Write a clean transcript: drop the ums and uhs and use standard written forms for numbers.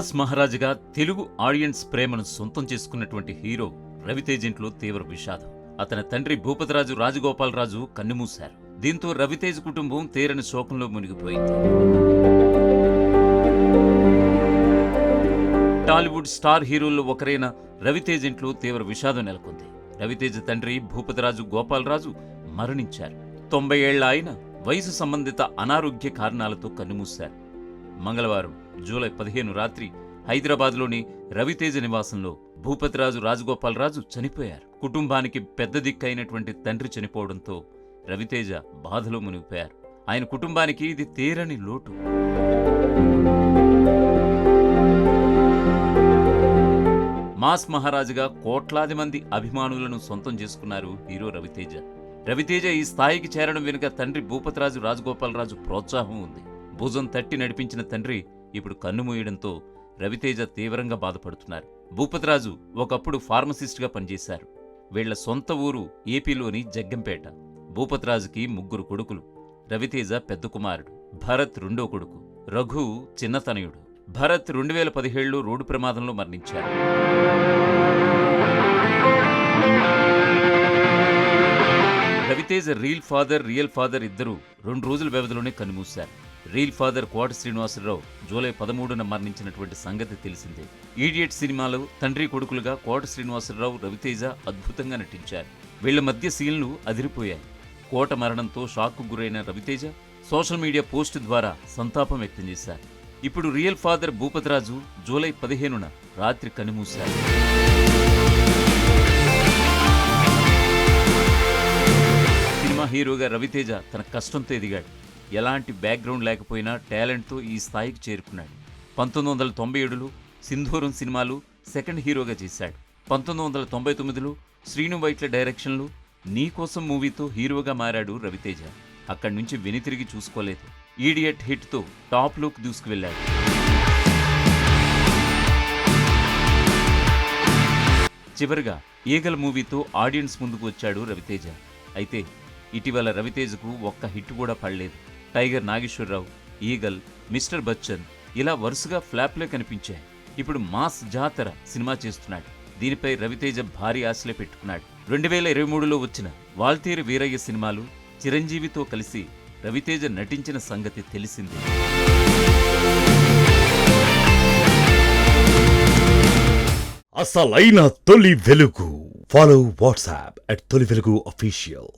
Mass మహారాజుగా Telugu audience ప్రేమను సొంతం చేసుకున్నటువంటి హీరో రవితేజ్ ఇంట్లో తీవ్ర విషాదం. అతని తండ్రి భూపతిరాజు రాజగోపాలరాజు కన్నుమూశారు. దీంతో రవితేజ్ కుటుంబం తీరని శోకంలో మునిగిపోయింది. టాలీవుడ్ స్టార్ హీరోల్లో ఒకరైన రవితేజ్ ఇంట్లో తీవ్ర విషాదం నెలకొంది. రవితేజ్ తండ్రి భూపతిరాజు గోపాలరాజు మరణించారు. 90 ఏళ్ల ఆయన వయసు సంబంధిత అనారోగ్య కారణాలతో కన్నుమూశారు. మంగళవారం జూలై 15 రాత్రి హైదరాబాద్లోని రవితేజ నివాసంలో భూపతిరాజు రాజగోపాలరాజు చనిపోయారు. కుటుంబానికి పెద్ద దిక్కైనటువంటి తండ్రి చనిపోవడంతో రవితేజ బాధలో మునిగిపోయారు. ఆయన కుటుంబానికి ఇది తీరని లోటు. మాస్ మహారాజుగా కోట్లాది మంది అభిమానులను సొంతం చేసుకున్నారు హీరో రవితేజ. రవితేజ ఈ స్థాయికి చేరడం వెనుక తండ్రి భూపతిరాజు రాజగోపాలరాజు ప్రోత్సాహం ఉంది. భుజం తట్టి నడిపించిన తండ్రి ఇప్పుడు కన్నుమూయడంతో రవితేజ తీవ్రంగా బాధపడుతున్నారు. భూపతిరాజు ఒకప్పుడు ఫార్మసిస్ట్గా పనిచేశారు. వీళ్ల సొంత ఊరు ఏపీలోని జగ్గంపేట. భూపతిరాజుకి 3 కొడుకులు. రవితేజ పెద్ద కుమారుడు, భరత్ రెండో కొడుకు, రఘు చిన్నతనయుడు. భరత్ 2017లో రోడ్డు ప్రమాదంలో మరణించారు. రవితేజ రియల్ ఫాదర్ ఇద్దరూ 2 రోజుల వ్యవధిలోనే కన్నుమూశారు. రియల్ ఫాదర్ కోట శ్రీనివాసరావు జూలై 13న మరణించినటువంటి సంగతి తెలిసిందే. ఈడియట్ సినిమాలో తండ్రి కొడుకులుగా కోట శ్రీనివాసరావు, రవితేజ అద్భుతంగా నటించారు. వీళ్ల మధ్య సీన్లు అదిరిపోయాయి. కోట మరణంతో షాక్కు గురైన రవితేజ సోషల్ మీడియా పోస్టు ద్వారా సంతాపం వ్యక్తం చేశారు. ఇప్పుడు రియల్ ఫాదర్ భూపతిరాజు జూలై 15న రాత్రి కన్నుమూశారు. సినిమా హీరోగా రవితేజ తన కష్టంతో ఎదిగాడు. ఎలాంటి బ్యాక్గ్రౌండ్ లేకపోయినా టాలెంట్తో ఈ స్థాయికి చేరుకున్నాడు. 1997లో సింధూరం సినిమాలో సెకండ్ హీరోగా చేశాడు. 1999లో శ్రీను వైట్ల డైరెక్షన్లో నీకోసం మూవీతో హీరోగా మారాడు రవితేజ. అక్కడి నుంచి వెనుతిరిగి చూసుకోలేదు. ఈడియట్ హిట్తో టాప్లోకి దూసుకువెళ్లాడు. చివరిగా ఈగల్ మూవీతో ఆడియన్స్ ముందుకు వచ్చాడు రవితేజ. అయితే ఇటీవల రవితేజకు ఒక్క హిట్ కూడా పడలేదు. Tiger Nageswara Rao, eagle, mister Bachchan ఇలా వరుసగా ఫ్లాప్లే కనిపించాయి. ఇప్పుడు మాస్ జాతర సినిమా చేస్తున్నాడు. దీనిపై రవితేజ భారీ ఆశలే పెట్టుకున్నాడు. 2023లో వచ్చిన వాల్తేరు వీరయ్య సినిమాలు చిరంజీవితో కలిసి రవితేజ నటించిన సంగతి తెలిసిందే. అసలైన తొలి వెలుగు. ఫాలో వాట్సాప్ @తొలి వెలుగు official.